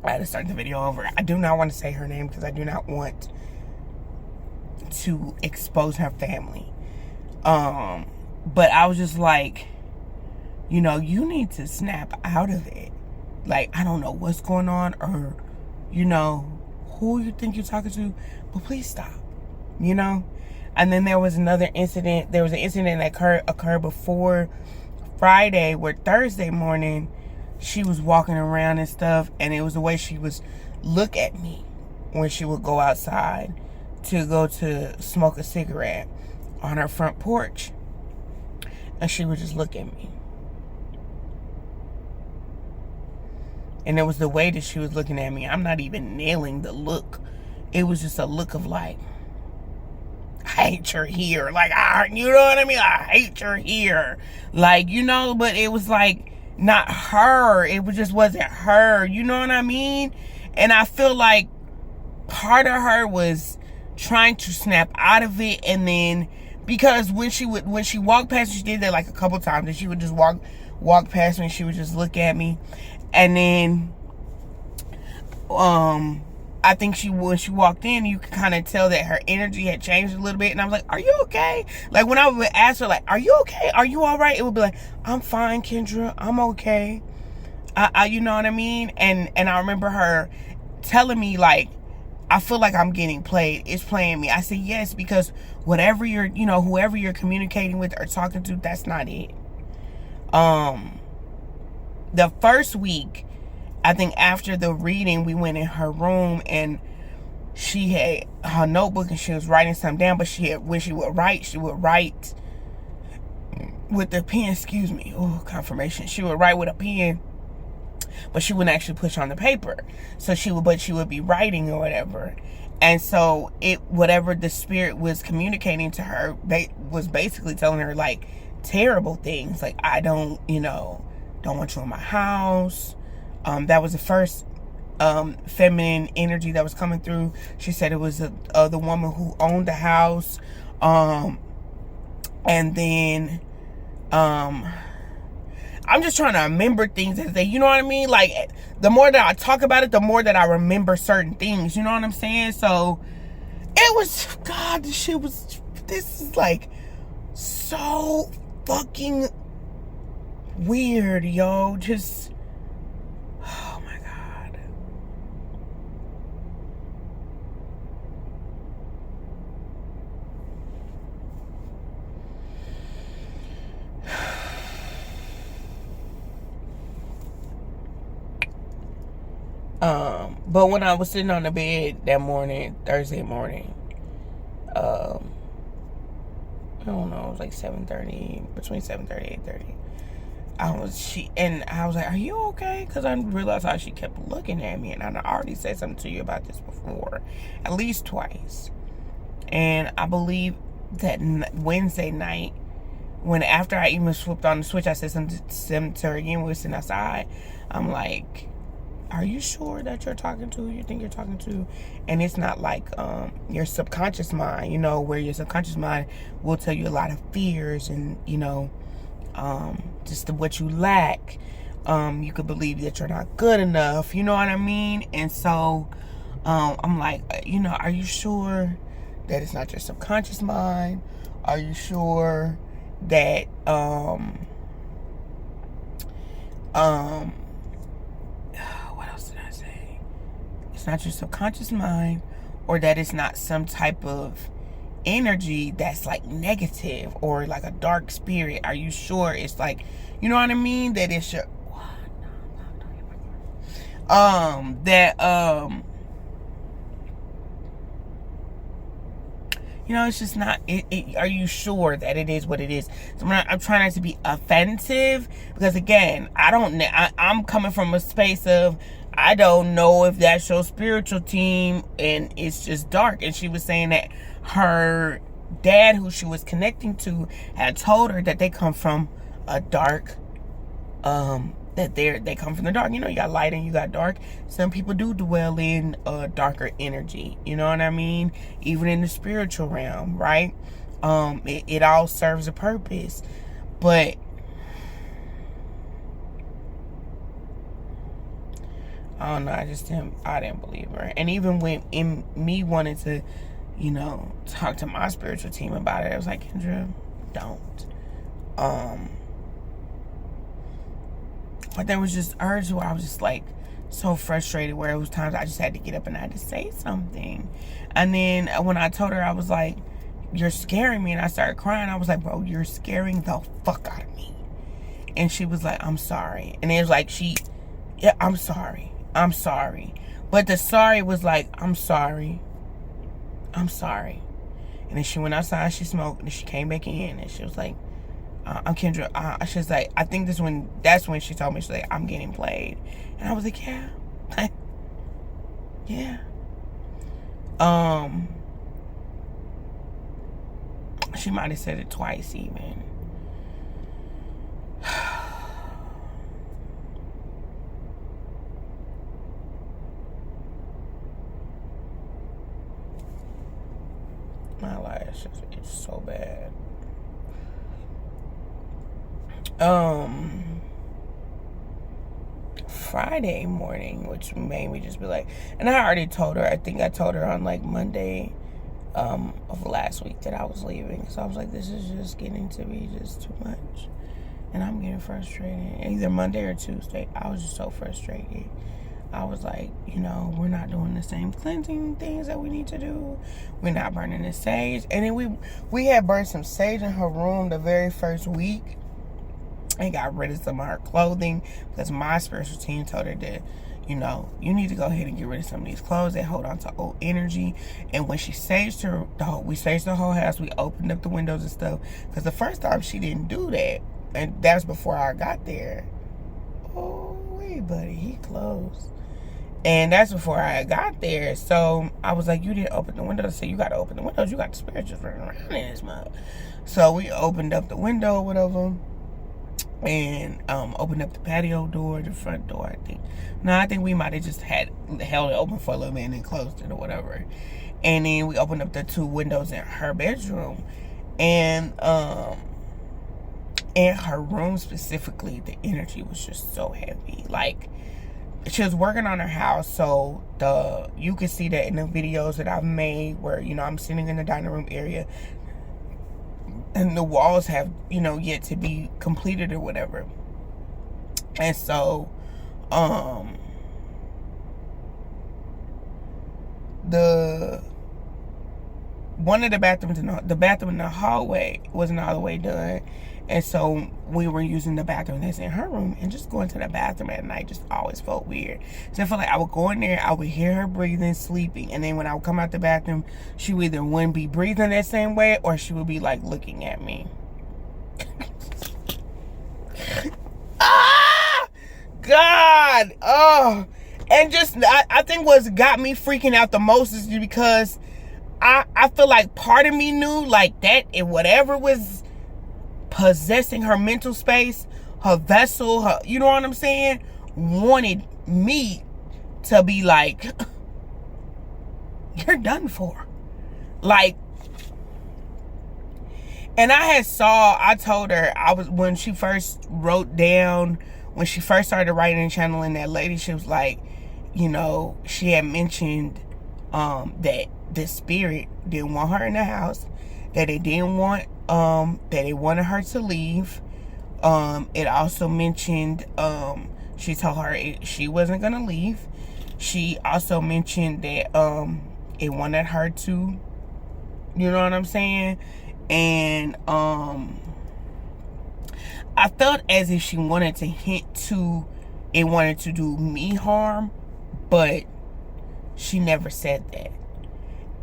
I had to start the video over. I do not want to say her name because I do not want to expose her family. But I was just like, you know, you need to snap out of it. Like, I don't know what's going on, or, you know, who you think you're talking to, but please stop, you know? And then there was another incident. There was an incident that occurred before Friday, where Thursday morning, she was walking around and stuff, and it was the way she was look at me when she would go outside to go to smoke a cigarette on her front porch. And she would just look at me. And it was the way that she was looking at me. I'm not even nailing the look. It was just a look of like, I hate you're here. Like, you know what I mean? I hate you're here. Like, you know, but it was like not her. It just wasn't her. You know what I mean? And I feel like part of her was trying to snap out of it, and then because when she walked past me, she did that like a couple times, and she would just walk past me, and she would just look at me. And then I think when she walked in, you could kind of tell that her energy had changed a little bit. And I was like, are you okay? Like, when I would ask her, like, are you okay? Are you all right? It would be like, I'm fine, Kendra. I'm okay. You know what I mean? And I remember her telling me, like, I feel like I'm getting played. It's playing me. I said, yes, because whoever you're communicating with or talking to, that's not it. The first week, I think after the reading, we went in her room and she had her notebook and she was writing something down, but when she would write with the pen, excuse me. Oh, confirmation. She would write with a pen, but she wouldn't actually push on the paper. So she would be writing or whatever. And so whatever the spirit was communicating to her was basically telling her like terrible things. Like, I don't want you in my house. That was the first feminine energy that was coming through. She said it was the woman who owned the house. And then I'm just trying to remember things as you know what I mean? Like, the more that I talk about it, the more that I remember certain things. You know what I'm saying? So it was, God, this is like so fucking weird, yo. Just, oh my God. But when I was sitting on the bed that morning, Thursday morning, I don't know, it was like 7:30, between 7:30 and 8:30. I was like, are you okay? Because I realized how she kept looking at me, and I already said something to you about this before, at least twice. And I believe that Wednesday night, when after I even flipped on the switch, I said something to her again. We were sitting outside. I'm like, are you sure that you're talking to who you think you're talking to? And it's not like your subconscious mind, where your subconscious mind will tell you a lot of fears and, just what you lack. You could believe that you're not good enough, you know what I mean? And so I'm like, are you sure that it's not your subconscious mind? Are you sure that what else did I say? It's not your subconscious mind, or that it's not some type of energy that's like negative or like a dark spirit. Are you sure it's like, you know what I mean? That it's your it's just not are you sure that it is what it is? So I'm trying not to be offensive, because again, I'm coming from a space of, I don't know if that's your spiritual team, and it's just dark. And she was saying that her dad, who she was connecting to, had told her that they come from a dark, that they come from the dark. You got light and you got dark. Some people do dwell in darker energy. You know what I mean? Even in the spiritual realm, right? It all serves a purpose. But I don't know. I didn't believe her. And even when in me wanting to, you know, talk to my spiritual team about it, I was like, Kendra, don't. But there was just urge where I was just like so frustrated, where it was times I just had to get up and I had to say something. And then when I told her, I was like, you're scaring me, and I started crying. I was like, bro, you're scaring the fuck out of me. And she was like, I'm sorry. And it was like, yeah, I'm sorry. But the sorry was like, I'm sorry. And then she went outside, she smoked, and she came back in, and she was like, I'm Kendra. She's like, I think that's when she told me, she's like, I'm getting played. And I was like, yeah. Yeah. She might have said it twice even. My life is so bad. Friday morning, which made me just be like, and I already told her, I think I told her on like Monday of last week that I was leaving. So I was like, this is just getting to be just too much. And I'm getting frustrated. Either Monday or Tuesday, I was just so frustrated. I was like, you know, we're not doing the same cleansing things that we need to do. We're not burning the sage. And then we had burned some sage in her room the very first week and got rid of some of her clothing because my spiritual team told her that, you know, you need to go ahead and get rid of some of these clothes that hold on to old energy. And when she saged we saged the whole house. We opened up the windows and stuff. Because the first time she didn't do that. And that's before I got there. Oh, wait, buddy, he closed. And that's before I got there. So I was like, you didn't open the windows. I said, you got to open the windows. You got the spirits just running around in this mug. So we opened up the window, whatever. And opened up the patio door, the front door, I think. No, I think we might have just held it open for a little bit and then closed it or whatever. And then we opened up the 2 windows in her bedroom. And in her room specifically, the energy was just so heavy. Like, she was working on her house, so you can see that in the videos that I've made where, you know, I'm sitting in the dining room area and the walls have, you know, yet to be completed or whatever. And so one of the bathrooms the bathroom in the hallway wasn't all the way done. And so we were using the bathroom that's in her room, and just going to the bathroom at night just always felt weird. So I felt like I would go in there, I would hear her breathing, sleeping, and then when I would come out the bathroom, she would either wouldn't be breathing that same way or she would be like looking at me. God! Oh! And just, I think what's got me freaking out the most is because I feel like part of me knew like that and whatever was possessing her mental space, her vessel, her, you know what I'm saying, wanted me to be like, you're done for. Like, and I told her, when she first wrote down, when she first started writing and channeling that lady, she was like, you know, she had mentioned that the spirit didn't want her in the house, that they didn't want that they wanted her to leave. It also mentioned she told her she wasn't gonna leave. She also mentioned that it wanted her to, you know what I'm saying? And I felt as if she wanted to hint to it wanted to do me harm, but she never said that.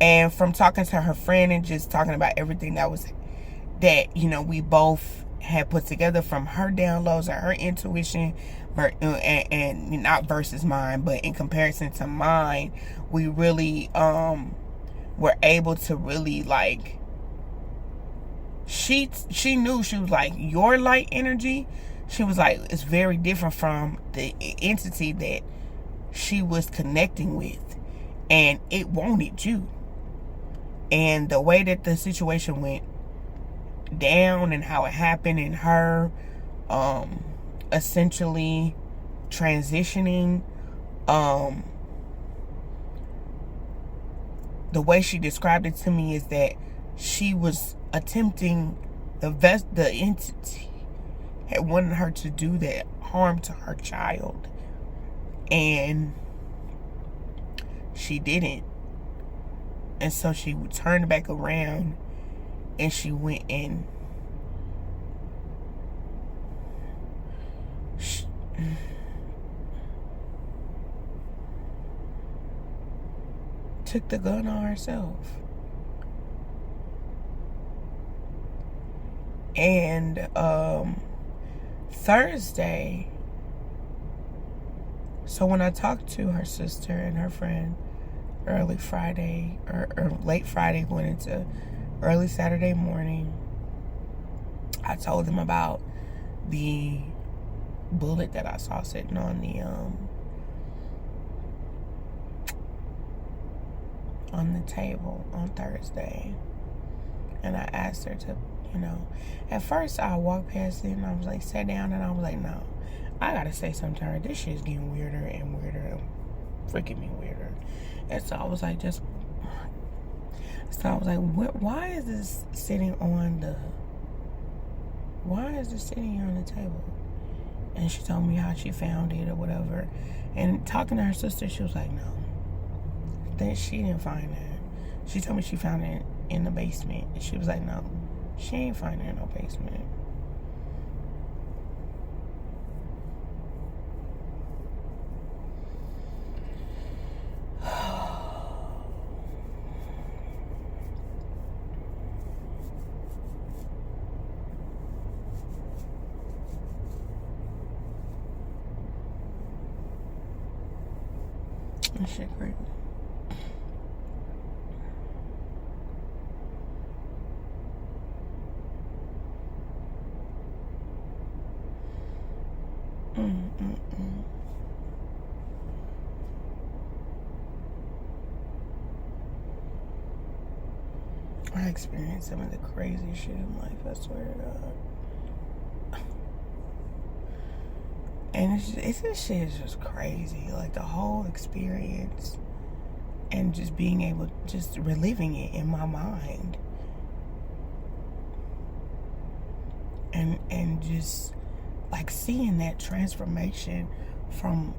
And from talking to her friend and just talking about everything that you know, we both had put together from her downloads and her intuition, and not versus mine, but in comparison to mine, we really were able to really, like, she knew, she was like, your light energy, she was like, it's very different from the entity that she was connecting with, and it wanted you. And the way that the situation went down and how it happened, and her essentially transitioning The way she described it to me is that she was attempting, the entity had wanted her to do that harm to her child, and she didn't. And so she turned back around and she went in. Took the gun on herself. And Thursday, so when I talked to her sister and her friend early Friday, or late Friday going into early Saturday morning, I told them about the bullet that I saw sitting on the table on Thursday. And I asked her to, at first I walked past it and I was like, sat down, and I was like, no, I gotta say something to her. This shit's getting weirder and weirder and freaking me weirder. And so I was like, why is this sitting on the table? And she told me how she found it or whatever. And talking to her sister, she was like, no, that she didn't find that. She told me she found it in the basement. And she was like, no, she ain't find it in no basement. That shit crazy. I experienced some of the craziest shit in life, I swear to God. And this shit is just crazy. Like, the whole experience and just being able, just reliving it in my mind. And just, like, seeing that transformation from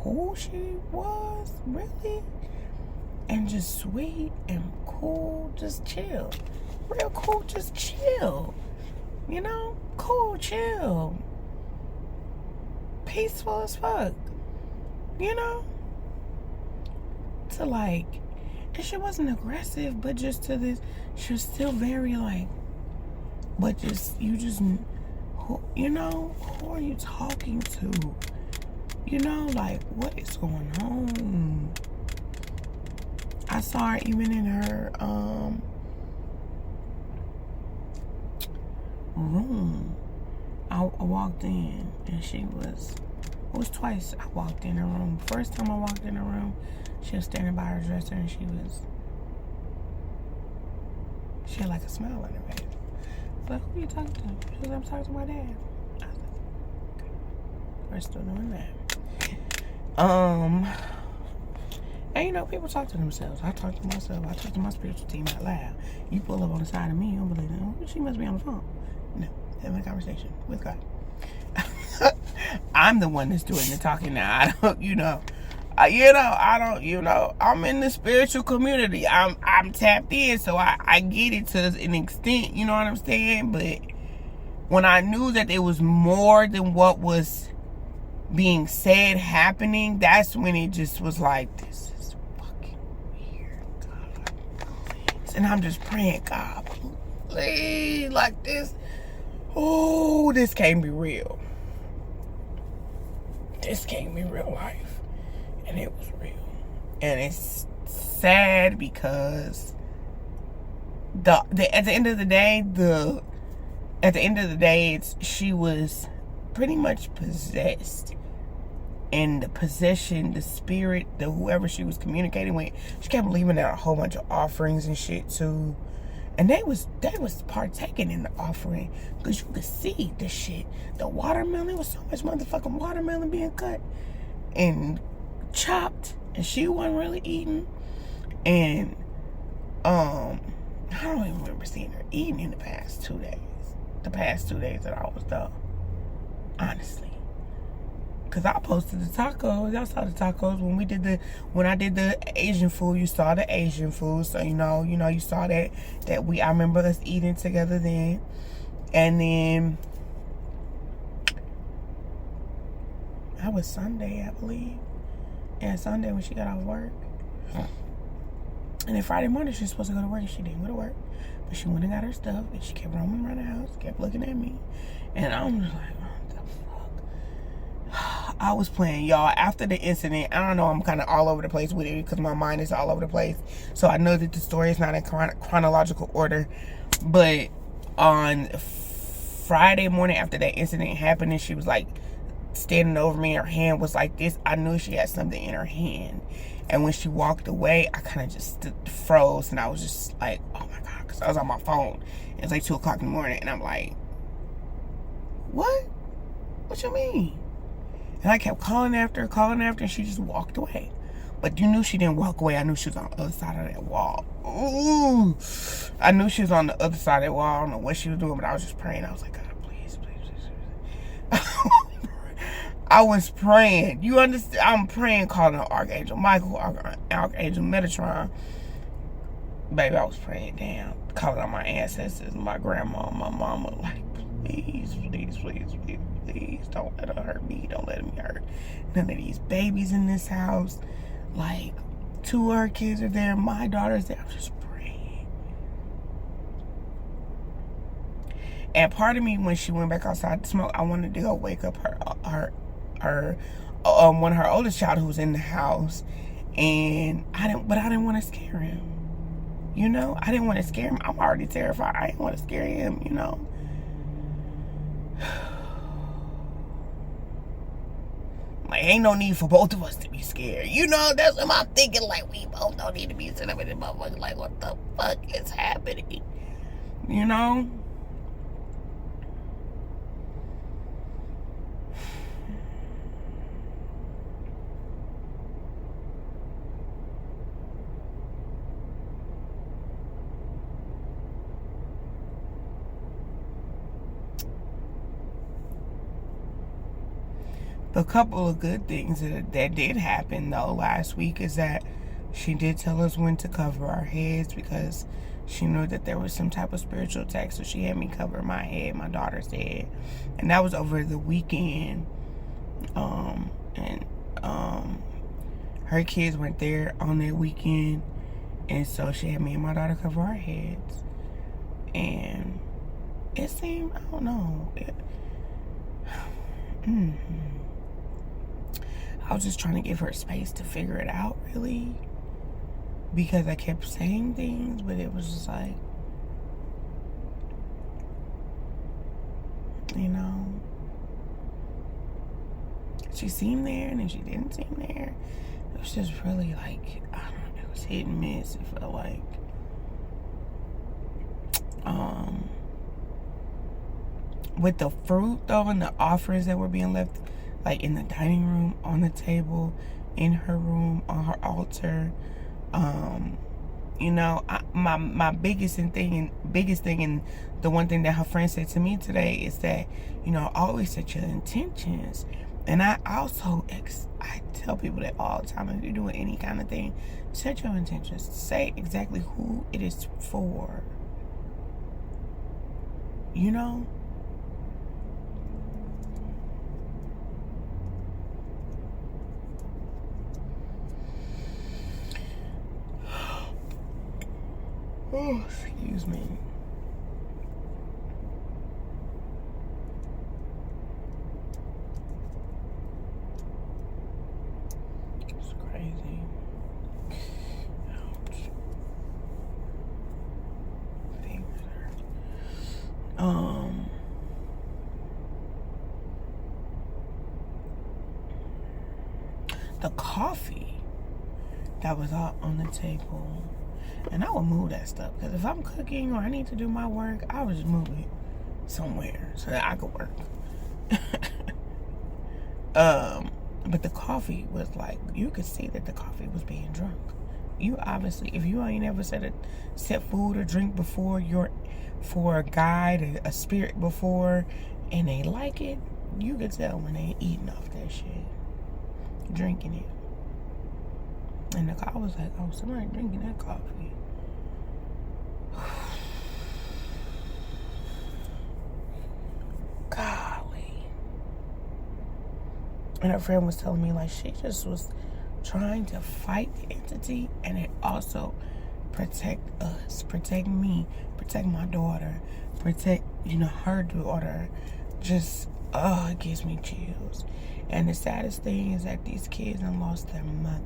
who she was, really? And just sweet and cool, just chill. Real cool, just chill. Cool, chill. Peaceful as fuck. To like, and she wasn't aggressive, but just to this, she was still very like, but just, who are you talking to? Like, what is going on? I saw her even in her room. I walked in and it was twice I walked in her room. First time I walked in her room, she was standing by her dresser and she had like a smile on her face. But who are you talking to? She was like, I'm talking to my dad. I was like, okay. We're still doing that. And people talk to themselves. I talk to myself. I talk to my spiritual team out loud. You pull up on the side of me, you'll be like, oh, she must be on the phone. No, having a conversation with God. I'm the one that's doing the talking now. I don't, I'm in the spiritual community. I'm tapped in, so I get it to an extent, you know what I'm saying? But when I knew that there was more than what was being said happening, that's when it just was like, this is fucking weird, God. And I'm just praying, God, please, like this. Oh, this can't be real. This can't be real life. And it was real. And it's sad because at the end of the day, she was pretty much possessed. And the possession, the spirit, whoever she was communicating with, she kept leaving out a whole bunch of offerings and shit too. And they was partaking in the offering because you could see the shit. The watermelon, was so much motherfucking watermelon being cut. and chopped, and she wasn't really eating. And I don't even remember seeing her eating in the past 2 days. The past 2 days that I was there, honestly. Cause I posted the tacos. Y'all saw the tacos when I did the Asian food. You saw the Asian food, so you saw that I remember us eating together then. And then that was Sunday, I believe. Yeah, Sunday when she got off work. And then Friday morning she was supposed to go to work, and she didn't go to work. But she went and got her stuff, and she kept roaming around the house, kept looking at me, and I'm just like, I was playing, y'all. After the incident, I don't know, I'm kind of all over the place with it because my mind is all over the place. So I know that the story is not in chronological order. But on Friday morning after that incident happened, and she was like standing over me, her hand was like this, I knew she had something in her hand. And when she walked away, I kind of just froze, and I was just like, oh my God, because I was on my phone. It was like 2 o'clock in the morning, and I'm like, what? What you mean? And I kept calling after her, and she just walked away. But you knew she didn't walk away. I knew she was on the other side of that wall. Ooh. I knew she was on the other side of that wall. I don't know what she was doing, but I was just praying. I was like, God, please, please, please, please. I was praying. You understand? I'm praying, calling on Archangel Michael, Archangel Metatron. Baby, I was praying down, calling on my ancestors, my grandma, my mama, like, please, please, please, please. Please don't let her hurt me. Don't let me hurt none of these babies in this house. Like, 2 of her kids are there. My daughter's there. I'm just praying. And part of me, when she went back outside to smoke, I wanted to go wake up one of her oldest child who was in the house. And I didn't want to scare him. You know, I didn't want to scare him. I'm already terrified. I didn't want to scare him, you know. Like, ain't no need for both of us to be scared. You know, that's what I'm thinking. Like, we both don't need to be sitting up in this motherfucker. Like, what the fuck is happening? You know? A couple of good things that did happen though last week is that she did tell us when to cover our heads, because she knew that there was some type of spiritual attack, so she had me cover my head, my daughter's head, and that was over the weekend. Her kids went there on that weekend, and so she had me and my daughter cover our heads, and it seemed, I don't know, I was just trying to give her space to figure it out, really. Because I kept saying things, but it was just like, you know, she seemed there and then she didn't seem there. It was just really like, I don't know, it was hit and miss. It felt like, with the fruit though and the offerings that were being left, like in the dining room, on the table, in her room, on her altar. You know, my biggest thing, and the one thing that her friend said to me today is that, you know, always set your intentions. And I tell people that all the time. If you're doing any kind of thing, set your intentions. Say exactly who it is for. You know? Oh, excuse me. It's crazy. Ouch. Fingers hurt. The coffee that was out on the table. And I would move that stuff, because if I'm cooking or I need to do my work, I would just move it somewhere so that I could work. But the coffee was like, you could see that the coffee was being drunk. You obviously, if you ain't ever set food or drink before, for a guide, a spirit before, and they like it, you could tell when they eating off that shit, drinking it. And the car was like, oh, somebody drinking that coffee. Golly. And her friend was telling me, like, she just was trying to fight the entity and it also protect us, protect me, protect my daughter, protect, her daughter. Just, it gives me chills. And the saddest thing is that these kids have lost their mother.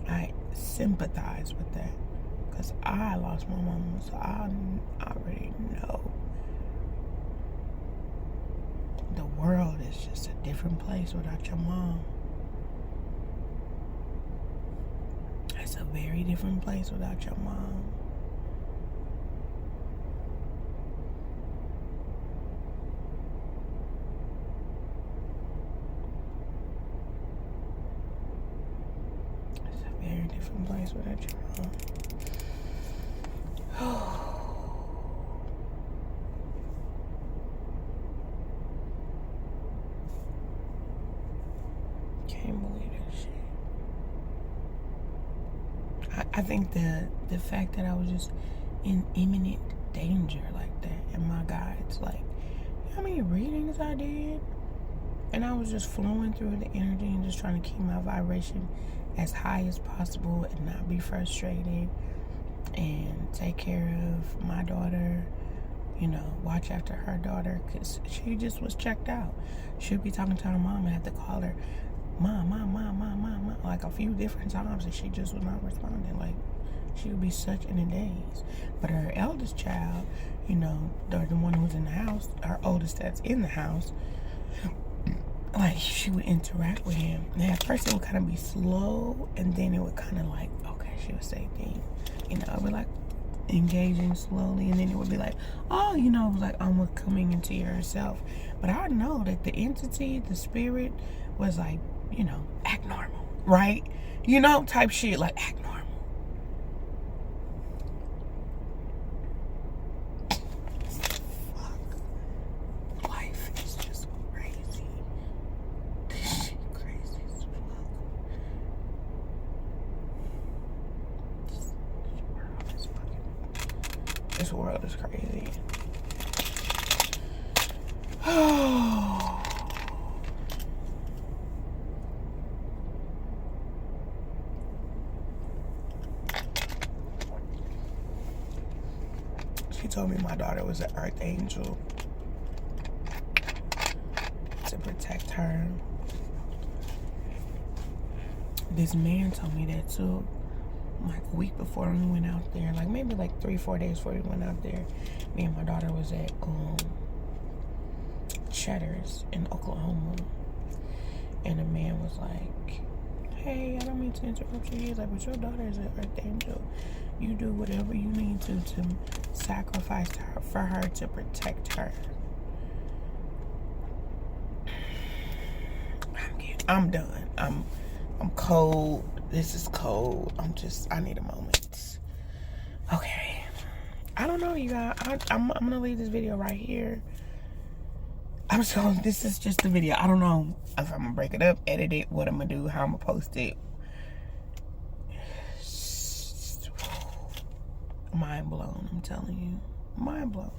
I sympathize with that because I lost my mama, so I already know. The world is just a different place without your mom. It's a very different place without your mom. It's a very different place without your mom. Can't believe that shit. I think the fact that I was just in imminent danger like that, and my guides, like, you know how many readings I did? And I was just flowing through the energy and just trying to keep my vibration as high as possible and not be frustrated and take care of my daughter, watch after her daughter, because she just was checked out. She'd be talking to her mom and have to call her mom, like a few different times, and she just was not responding. Like, she would be such in a daze. But her eldest child, the one who's in the house, her oldest that's in the house, like, she would interact with him. And at first it would kind of be slow, and then it would kind of like, okay, she would say things. It would be like engaging slowly, and then it would be like, oh, it was like almost coming into herself. But I know that the entity, the spirit, was like, act normal, right? Type shit, like, act normal. Fuck. Life is just crazy. This shit crazy as fuck. This world is crazy. She told me my daughter was an earth angel to protect her. This man told me that too, like a week before we went out there, like maybe like 3-4 days before we went out there. Me and my daughter was at Cheddar's in Oklahoma, and the man was like, hey, I don't mean to interrupt you. He's like, but your daughter is an earth angel. You do whatever you need to sacrifice her for her to protect her. I'm done. I'm cold. This is cold. I need a moment. Okay. I don't know, you guys. I'm gonna leave this video right here. This is just the video. I don't know if I'm gonna break it up, edit it, what I'm gonna do, how I'm gonna post it. Mind blown, I'm telling you. Mind blown.